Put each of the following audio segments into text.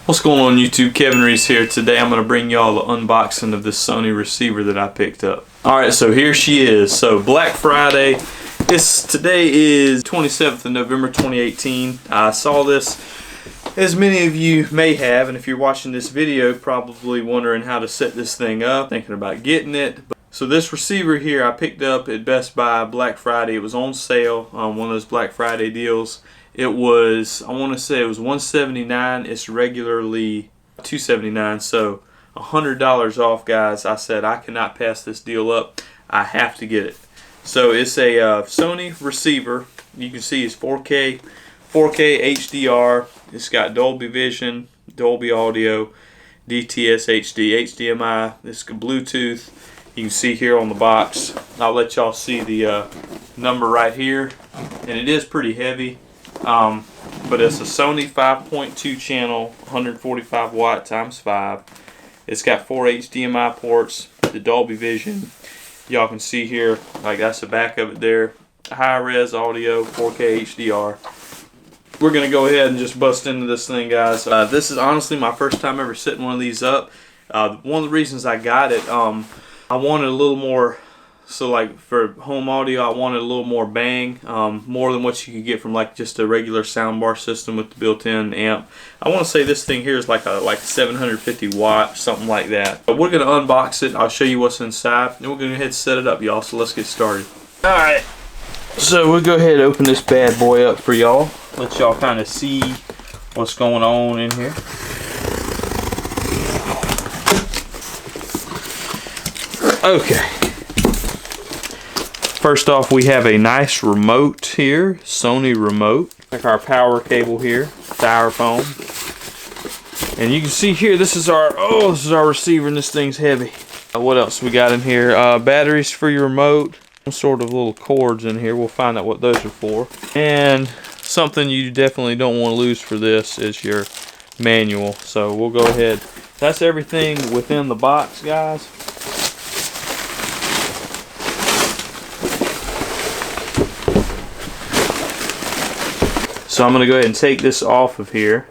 What's going on YouTube? Kevin Reese here. Today I'm going to bring y'all the unboxing of this Sony receiver that I picked up. Alright, so here she is. So Black Friday. Today is 27th of November 2018. I saw this, as many of you may have, and if you're watching this video probably wondering how to set this thing up, thinking about getting it. So this receiver here I picked up at Best Buy Black Friday. It was on sale on one of those Black Friday deals. It was, I want to say it was $179. It's regularly $279, so $100 off, guys. I said I cannot pass this deal up. I have to get it. So it's a Sony receiver. You can see it's 4K HDR. It's got Dolby Vision, Dolby Audio, DTS HD, HDMI. It's Bluetooth. You can see here on the box. I'll let y'all see the number right here, and it is pretty heavy. But it's a Sony 5.2 channel, 145 watt times 5. It's got 4 HDMI ports, the Dolby Vision. Y'all can see here, like that's the back of it there. High res audio, 4K HDR. We're gonna go ahead and just bust into this thing, guys. This is honestly my first time ever setting one of these up. One of the reasons I got it, I wanted a little more. So like for home audio, I wanted a little more bang, more than what you could get from like just a regular soundbar system with the built-in amp. I want to say this thing here is like 750 watt, something like that. But we're gonna unbox it. I'll show you what's inside, and we're gonna go ahead and set it up, y'all. So let's get started. All right. So we'll go ahead and open this bad boy up for y'all. Let y'all kind of see what's going on in here. Okay. First off, we have a nice remote here, Sony remote. Like our power cable here, styrofoam. And you can see here, this is our receiver, and this thing's heavy. What else we got in here? Batteries for your remote. Some sort of little cords in here. We'll find out what those are for. And something you definitely don't want to lose for this is your manual. So we'll go ahead. That's everything within the box, guys. So I'm going to go ahead and take this off of here.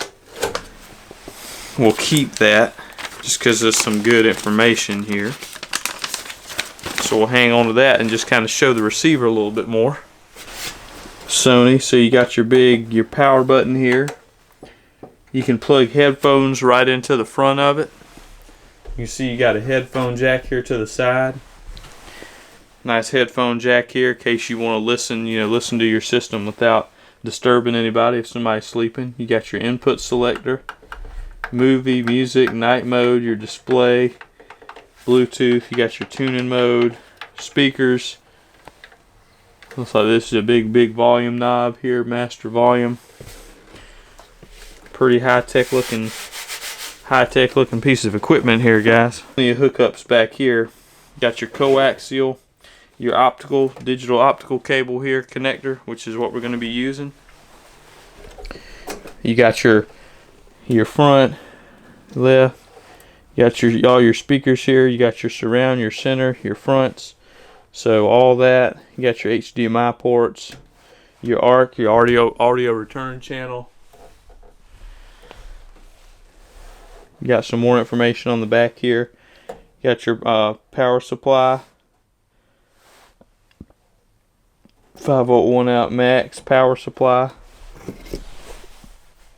We'll keep that just because there's some good information here. So we'll hang on to that and just kind of show the receiver a little bit more. Sony, so you got your power button here. You can plug headphones right into the front of it. You see you got a headphone jack here to the side. Nice headphone jack here in case you want to listen to your system without disturbing anybody if somebody's sleeping. You got your input selector, movie, music, night mode, your display, Bluetooth. You got your tuning mode, speakers. Looks like this is a big volume knob here, master volume. Pretty high-tech looking piece of equipment here, guys. Plenty of hookups back here. Got your coaxial, your digital optical cable here, connector, which is what we're going to be using. You got your front, left. You got all your speakers here. You got your surround, your center, your fronts. So all that. You got your HDMI ports, your ARC, your audio return channel. You got some more information on the back here. You got your power supply. 5-volt 1-out max power supply.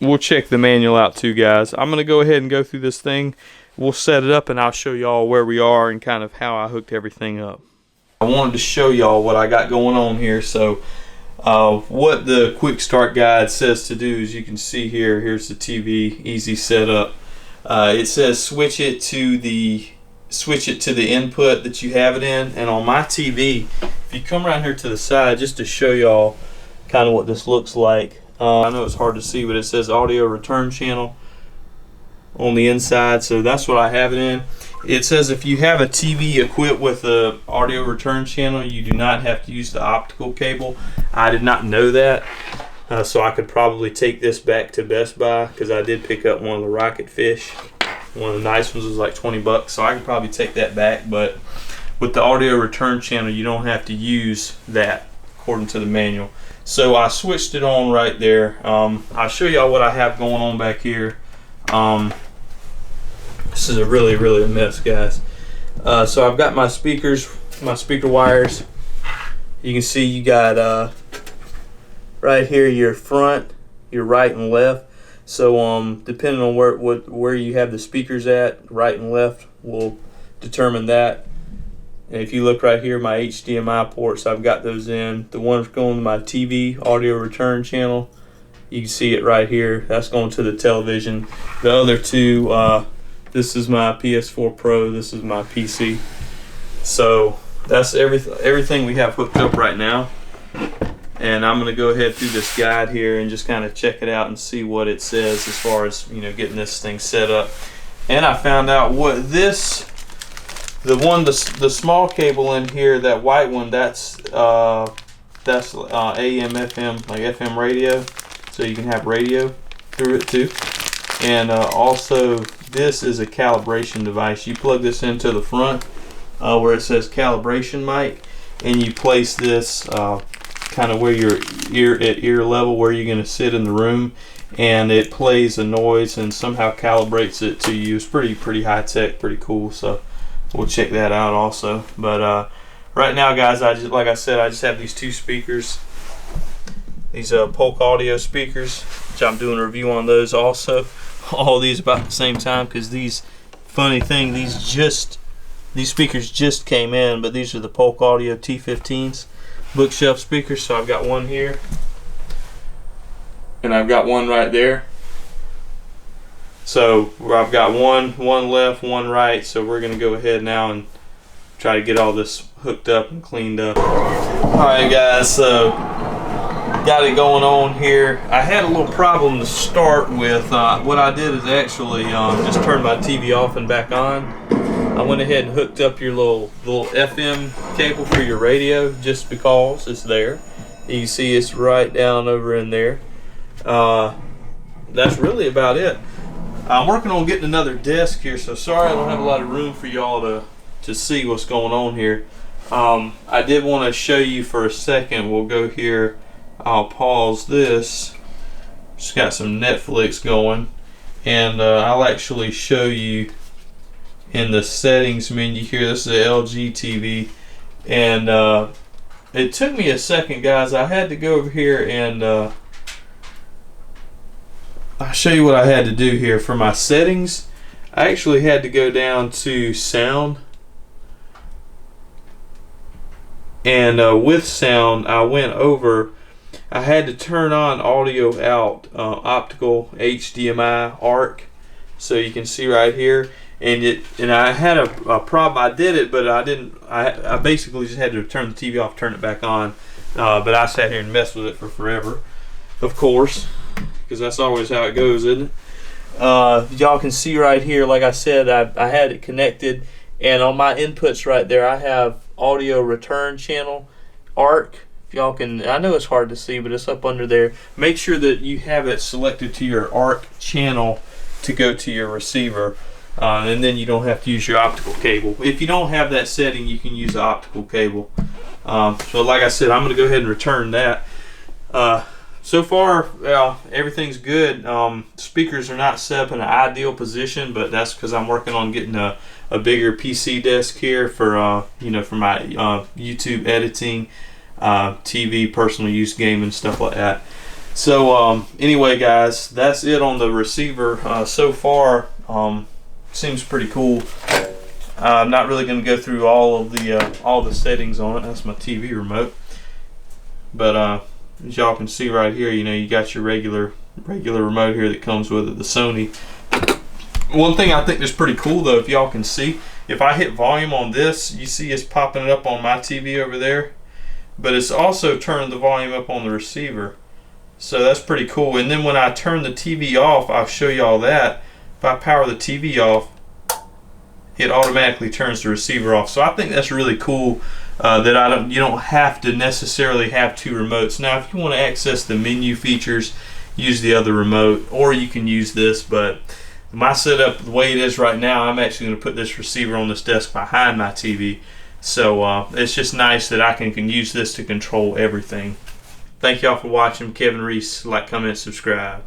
We'll check the manual out too, guys. I'm going to go ahead and go through this thing. We'll set it up and I'll show y'all where we are and kind of how I hooked everything up. I wanted to show y'all what I got going on here. So what the Quickstart guide says to do is you can see here. Here's the TV, easy setup. It says switch it to the input that you have it in, and on my TV, if you come around here to the side just to show y'all kind of what this looks like. I know it's hard to see, but it says audio return channel on the inside, so that's what I have it in. It says if you have a TV equipped with a audio return channel, you do not have to use the optical cable. I did not know that, so I could probably take this back to Best Buy because I did pick up one of the Rocket Fish. One of the nice ones was like 20 bucks, so I could probably take that back. But with the audio return channel, you don't have to use that according to the manual. So I switched it on right there. I'll show y'all what I have going on back here. This is a really a mess, guys. So I've got my speakers, my speaker wires. You can see you got right here your front, your right and left. So depending on where you have the speakers at, right and left will determine that. And if you look right here, my HDMI ports, I've got those in. The one that's going to my TV audio return channel, you can see it right here. That's going to the television. The other two, this is my PS4 Pro, this is my PC. So that's everything we have hooked up right now. And I'm going to go ahead through this guide here and just kind of check it out and see what it says as far as, you know, getting this thing set up. And I found out what this, the small cable in here, that white one, that's AM, FM, like FM radio, so you can have radio through it too. And also, this is a calibration device. You plug this into the front where it says calibration mic, and you place this kind of where your ear level, where you're going to sit in the room, and it plays a noise and somehow calibrates it to you. It's pretty high tech, pretty cool. So we'll check that out also. But right now, guys, like I said, I just have these two speakers, these Polk audio speakers, which I'm doing a review on those also. All these about the same time, because these, funny thing, these speakers just came in, but these are the Polk Audio T15s bookshelf speakers. So I've got one here, and I've got one right there. So I've got one left, one right. So we're gonna go ahead now and try to get all this hooked up and cleaned up. Alright guys, so got it going on here. I had a little problem to start with. What I did is actually just turned my TV off and back on. I went ahead and hooked up your little FM cable for your radio, just because it's there. You can see it's right down over in there. That's really about it. I'm working on getting another desk here, so sorry I don't have a lot of room for y'all to see what's going on here. I did want to show you for a second. We'll go here. I'll pause this. Just got some Netflix going, and I'll actually show you in the settings menu here. This is an LG TV, and it took me a second, guys. I had to go over here and I'll show you what I had to do here for my settings. I actually had to go down to sound, and with sound I went over, I had to turn on audio out, optical HDMI ARC, so you can see right here. And I had a problem. I did it, but I didn't. I basically just had to turn the TV off, turn it back on. But I sat here and messed with it for forever, of course, because that's always how it goes, isn't it? Y'all can see right here, like I said, I had it connected, and on my inputs right there, I have audio return channel ARC. Y'all can, I know it's hard to see, but it's up under there. Make sure that you have it selected to your ARC channel to go to your receiver, and then you don't have to use your optical cable. If you don't have that setting, you can use the optical cable. So like I said, I'm going to go ahead and return that. So far, everything's good. Speakers are not set up in an ideal position, but that's because I'm working on getting a bigger PC desk here for for my YouTube editing, TV, personal use, gaming, stuff like that. So anyway, guys, that's it on the receiver so far. Seems pretty cool. I'm not really going to go through all the settings on it. That's my TV remote. But as y'all can see right here, you got your regular remote here that comes with it, the Sony. One thing I think is pretty cool though, if y'all can see, if I hit volume on this, you see it's popping it up on my TV over there, but it's also turned the volume up on the receiver. So that's pretty cool. And then when I turn the TV off, I'll show y'all that. If I power the TV off, it automatically turns the receiver off. So I think that's really cool. That you don't have to necessarily have two remotes. Now if you want to access the menu features, use the other remote, or you can use this, but my setup, the way it is right now, I'm actually going to put this receiver on this desk behind my TV. So it's just nice that I can use this to control everything. Thank y'all for watching. Kevin Reese. Like, comment, subscribe.